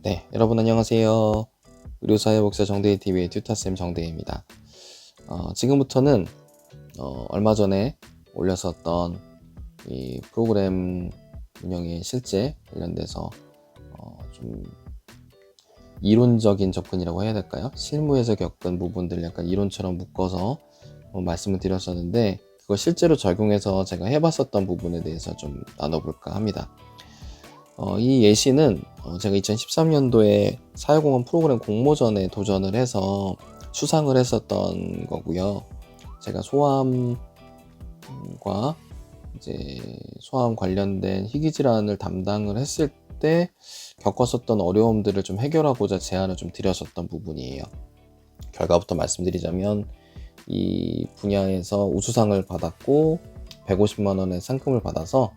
네, 여러분 안녕하세요. 의료사회복지사 정대희TV의 튜터쌤 정대희입니다. 지금부터는 얼마 전에 올렸었던 이 프로그램 운영의 실제 관련돼서 좀 이론적인 접근이라고 해야 될까요? 실무에서 겪은 부분들 약간 이론처럼 묶어서 말씀을 드렸었는데, 그걸 실제로 적용해서 제가 해봤었던 부분에 대해서 좀 나눠볼까 합니다. 이 예시는 제가 2013년도에 사회공헌 프로그램 공모전에 도전을 해서 수상을 했었던 거고요. 제가 소암과 이제 소암 관련된 희귀질환을 담당을 했을 때 겪었었던 어려움들을 좀 해결하고자 제안을 좀 드렸었던 부분이에요. 결과부터 말씀드리자면 이 분야에서 우수상을 받았고 150만 원의 상금을 받아서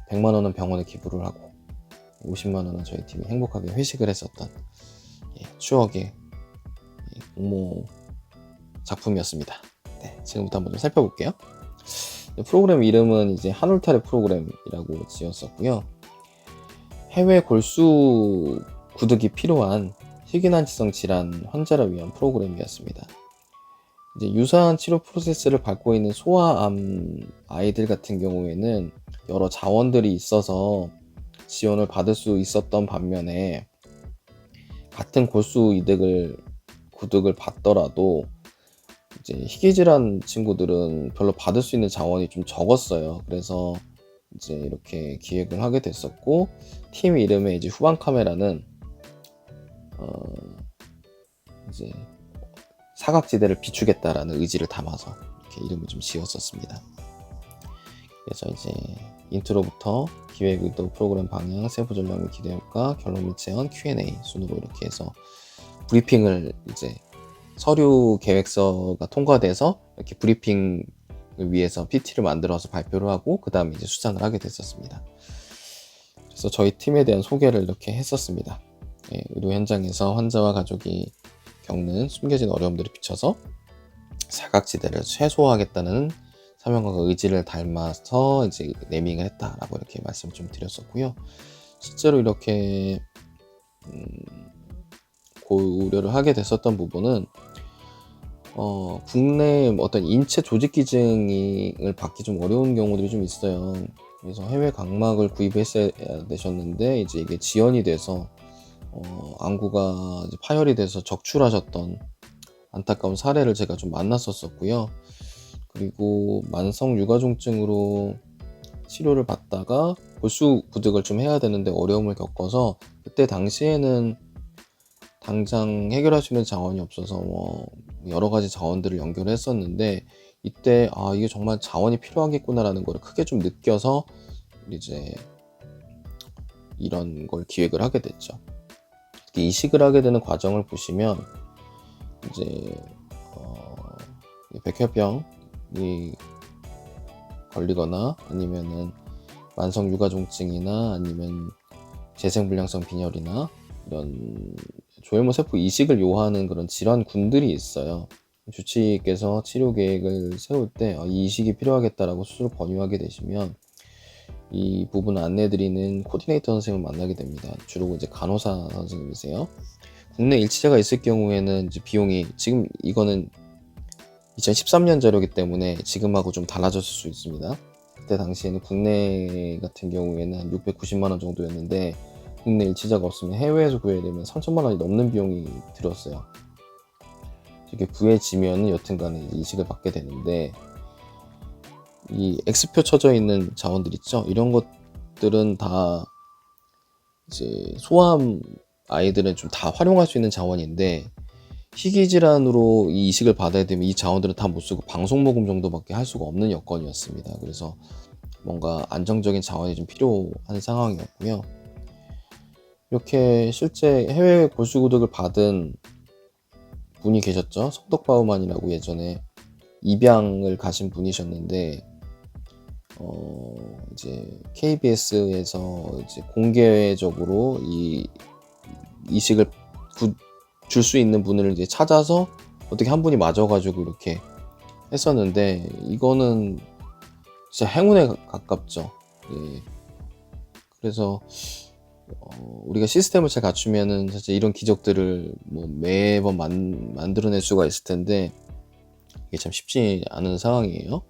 100만 원은 병원에 기부를 하고 50만 원은 저희 팀이 행복하게 회식을 했었던 추억의 공모 작품이었습니다. 네, 지금부터 한번 좀 살펴볼게요. 프로그램 이름은 이제 한울타리 프로그램이라고 지었었고요. 해외 골수 구득이 필요한 희귀난치성 질환 환자를 위한 프로그램이었습니다. 이제 유사한 치료 프로세스를 밟고 있는 소아암 아이들 같은 경우에는 여러 자원들이 있어서 지원을 받을 수 있었던 반면에 같은 골수 구득을 받더라도 이제 희귀질환 친구들은 별로 받을 수 있는 자원이 좀 적었어요. 그래서 이제 이렇게 기획을 하게 됐었고, 팀 이름에 이제 후방 카메라는 이제 사각지대를 비추겠다라는 의지를 담아서 이렇게 이름을 좀 지었었습니다. 그래서 이제 인트로부터 기획 의도, 프로그램 방향, 세부 전략 및 기대 효과, 결론 및 제언, Q&A 순으로 이렇게 해서 브리핑을 이제 서류 계획서가 통과돼서 이렇게 브리핑을 위해서 PT를 만들어서 발표를 하고 그 다음에 이제 수상을 하게 됐었습니다. 그래서 저희 팀에 대한 소개를 이렇게 했었습니다. 의료 현장에서 환자와 가족이 겪는 숨겨진 어려움들을 비춰서 사각지대를 최소화하겠다는 사명과 의지를 담아서 이제 네이밍을 했다라고 이렇게 말씀 좀 드렸었고요. 실제로 이렇게 고려를 하게 됐었던 부분은 국내 어떤 인체 조직 기증을 받기 좀 어려운 경우들이 좀 있어요. 그래서 해외 각막을 구입했어야 되셨는데 이제 이게 지연이 돼서 안구가 이제 파열이 돼서 적출하셨던 안타까운 사례를 제가 좀 만났었고요. 그리고 만성 유가종증으로 치료를 받다가 골수 구득을 좀 해야 되는데 어려움을 겪어서 그때 당시에는 당장 해결할 수 있는 자원이 없어서 여러 가지 자원들을 연결했었는데, 이때 이게 정말 자원이 필요하겠구나라는 걸 크게 좀 느껴서 이제 이런 걸 기획을 하게 됐죠. 이식을 하게 되는 과정을 보시면 이제 백혈병이 걸리거나 아니면은 만성 유가종증이나 아니면 재생불량성 빈혈이나 이런 조혈모 세포 이식을 요하는 그런 질환군들이 있어요. 주치의께서 치료 계획을 세울 때 이 이식이 필요하겠다라고 수술 권유하게 되시면 이 부분을 안내드리는 코디네이터 선생님을 만나게 됩니다. 주로 이제 간호사 선생님이세요. 국내 일치자가 있을 경우에는 이제 비용이, 지금 이거는 2013년 자료이기 때문에 지금하고 좀 달라졌을 수 있습니다. 그때 당시에는 국내 같은 경우에는 한 690만 원 정도였는데 국내 일치자가 없으면 해외에서 구해야 되면 3천만 원이 넘는 비용이 들었어요. 이게 구해지면 여튼간에 이식을 받게 되는데, 이 X표 쳐져 있는 자원들 있죠? 이런 것들은 다 이제 소아암 아이들은 좀 다 활용할 수 있는 자원인데, 희귀질환으로 이 이식을 받아야 되면 이 자원들은 다 못 쓰고 방송모금 정도밖에 할 수가 없는 여건이었습니다. 그래서 뭔가 안정적인 자원이 좀 필요한 상황이었고요. 이렇게 실제 해외 골수구득을 받은 분이 계셨죠. 석덕바우만이라고 예전에 입양을 가신 분이셨는데, 이제 KBS에서 이제 공개적으로 이 이식을 줄 수 있는 분을 이제 찾아서 어떻게 한 분이 맞아가지고 이렇게 했었는데, 이거는 진짜 행운에 가깝죠. 예. 그래서 우리가 시스템을 잘 갖추면은 사실 이런 기적들을 뭐 매번 만들어낼 수가 있을 텐데 이게 참 쉽지 않은 상황이에요.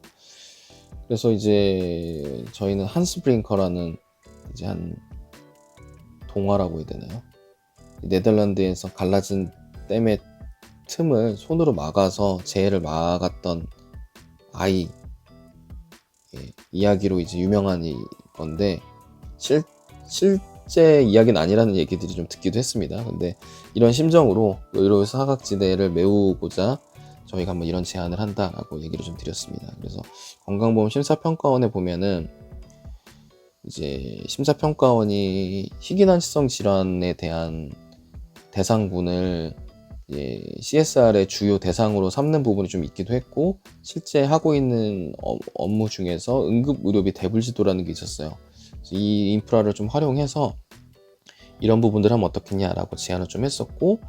그래서 이제 저희는 한스브링커라는 이제 한 동화라고 해야 되나요? 네덜란드에서 갈라진 댐의 틈을 손으로 막아서 재해를 막았던 아이 이야기로 이제 유명한 건데 실제 이야기는 아니라는 얘기들이 좀 듣기도 했습니다. 근데 이런 심정으로 의료 사각지대를 메우고자 저희가 한번 이런 제안을 한다라고 얘기를 좀 드렸습니다. 그래서 건강보험 심사평가원에 보면은 이제 심사평가원이 희귀난치성 질환에 대한 대상군을 CSR의 주요 대상으로 삼는 부분이 좀 있기도 했고, 실제 하고 있는 업무 중에서 응급의료비 대불지도라는 게 있었어요. 이 인프라를 좀 활용해서 이런 부분들 하면 어떻겠냐라고 제안을 좀 했었고,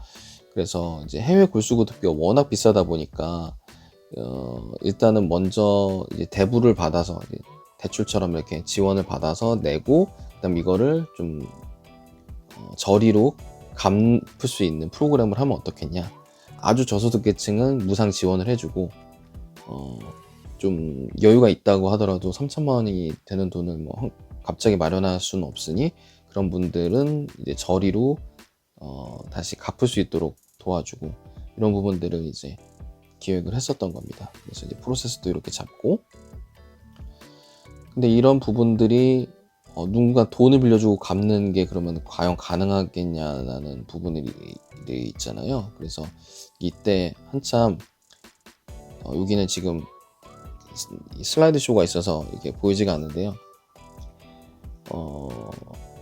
그래서 이제 해외 골수급비가 워낙 비싸다 보니까 일단은 먼저 이제 대부를 받아서 대출처럼 이렇게 지원을 받아서 내고, 그다음 이거를 좀 저리로 갚을 수 있는 프로그램을 하면 어떻겠냐. 아주 저소득계층은 무상 지원을 해주고 좀 여유가 있다고 하더라도 3천만 원이 되는 돈을 뭐 갑자기 마련할 수는 없으니 그런 분들은 이제 저리로 다시 갚을 수 있도록 도와주고, 이런 부분들을 이제 기획을 했었던 겁니다. 그래서 이제 프로세스도 이렇게 잡고, 근데 이런 부분들이 누군가 돈을 빌려주고 갚는 게 그러면 과연 가능하겠냐라는 부분들이 있잖아요. 그래서 이때 한참 여기는 지금 슬라이드 쇼가 있어서 이게 보이지가 않는데요.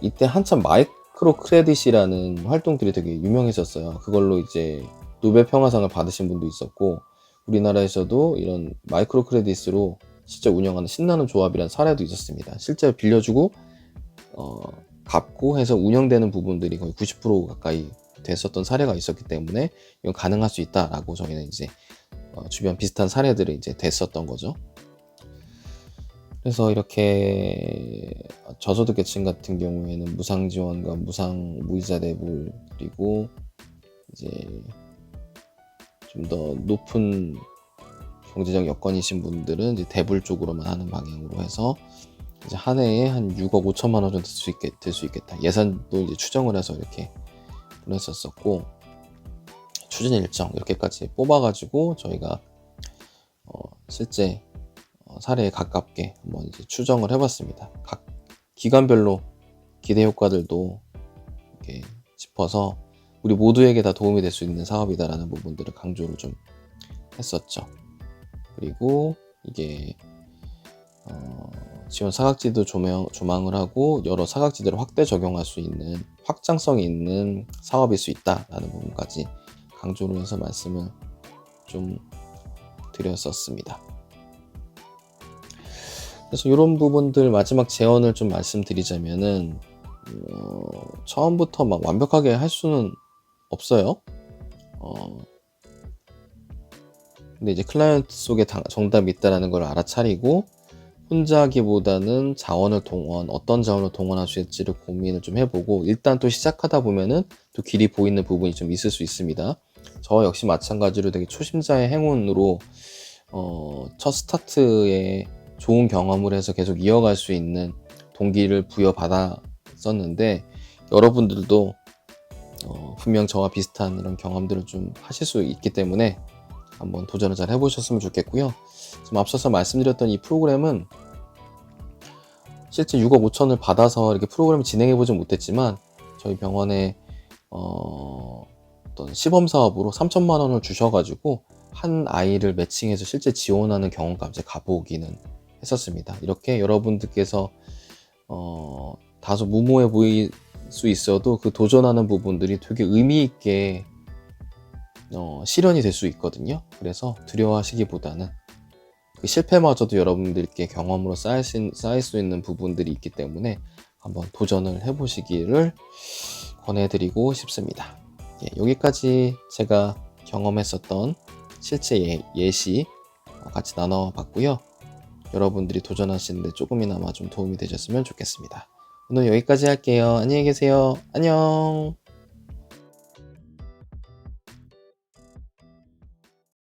이때 한참 마이크로 크레딧이라는 활동들이 되게 유명했었어요. 그걸로 이제 노벨 평화상을 받으신 분도 있었고, 우리나라에서도 이런 마이크로 크레딧으로 실제 운영하는 신나는 조합이라는 사례도 있었습니다. 실제 빌려주고 갚고 해서 운영되는 부분들이 거의 90% 가까이 됐었던 사례가 있었기 때문에 이건 가능할 수 있다라고 저희는 이제 주변 비슷한 사례들이 이제 됐었던 거죠. 그래서 이렇게 저소득계층 같은 경우에는 무상 지원과 무상 무이자 대출, 그리고 이제 좀 더 높은 경제적 여건이신 분들은 이제 대불 쪽으로만 하는 방향으로 해서 이제 한 해에 한 6억 5천만 원 정도 될 수 있겠다. 예산도 이제 추정을 해서 이렇게 보냈었었고, 추진 일정 이렇게까지 뽑아가지고 저희가 실제 사례에 가깝게 한번 이제 추정을 해봤습니다. 각 기관별로 기대 효과들도 이렇게 짚어서 우리 모두에게 다 도움이 될 수 있는 사업이다라는 부분들을 강조를 좀 했었죠. 그리고 이게 지원 사각지도 조망을 하고 여러 사각지대를 확대 적용할 수 있는 확장성이 있는 사업일 수 있다라는 부분까지 강조를 해서 말씀을 좀 드렸었습니다. 그래서 이런 부분들 마지막 제언을 좀 말씀드리자면은 처음부터 막 완벽하게 할 수는 없어요. 근데 이제 클라이언트 속에 정답이 있다라는 걸 알아차리고 혼자 하기보다는 어떤 자원을 동원할 수 있을지를 고민을 좀 해보고, 일단 또 시작하다 보면은 또 길이 보이는 부분이 좀 있을 수 있습니다. 저 역시 마찬가지로 되게 초심자의 행운으로 첫 스타트에 좋은 경험을 해서 계속 이어갈 수 있는 동기를 부여받았었는데, 여러분들도 분명 저와 비슷한 이런 경험들을 좀 하실 수 있기 때문에 한번 도전을 잘 해보셨으면 좋겠고요. 지금 앞서서 말씀드렸던 이 프로그램은 실제 6억 5천을 받아서 이렇게 프로그램을 진행해보지 못했지만 저희 병원에 어떤 시범사업으로 3천만 원을 주셔가지고 한 아이를 매칭해서 실제 지원하는 경험까지 가보기는 했었습니다. 이렇게 여러분들께서 다소 무모해 보일 수 있어도 그 도전하는 부분들이 되게 의미 있게 실현이 될 수 있거든요. 그래서 두려워하시기보다는 그 실패마저도 여러분들께 경험으로 쌓일 수 있는 부분들이 있기 때문에 한번 도전을 해보시기를 권해드리고 싶습니다. 여기까지 제가 경험했었던 실제 예시 같이 나눠봤고요. 여러분들이 도전하시는데 조금이나마 좀 도움이 되셨으면 좋겠습니다. 오늘 여기까지 할게요. 안녕히 계세요. 안녕.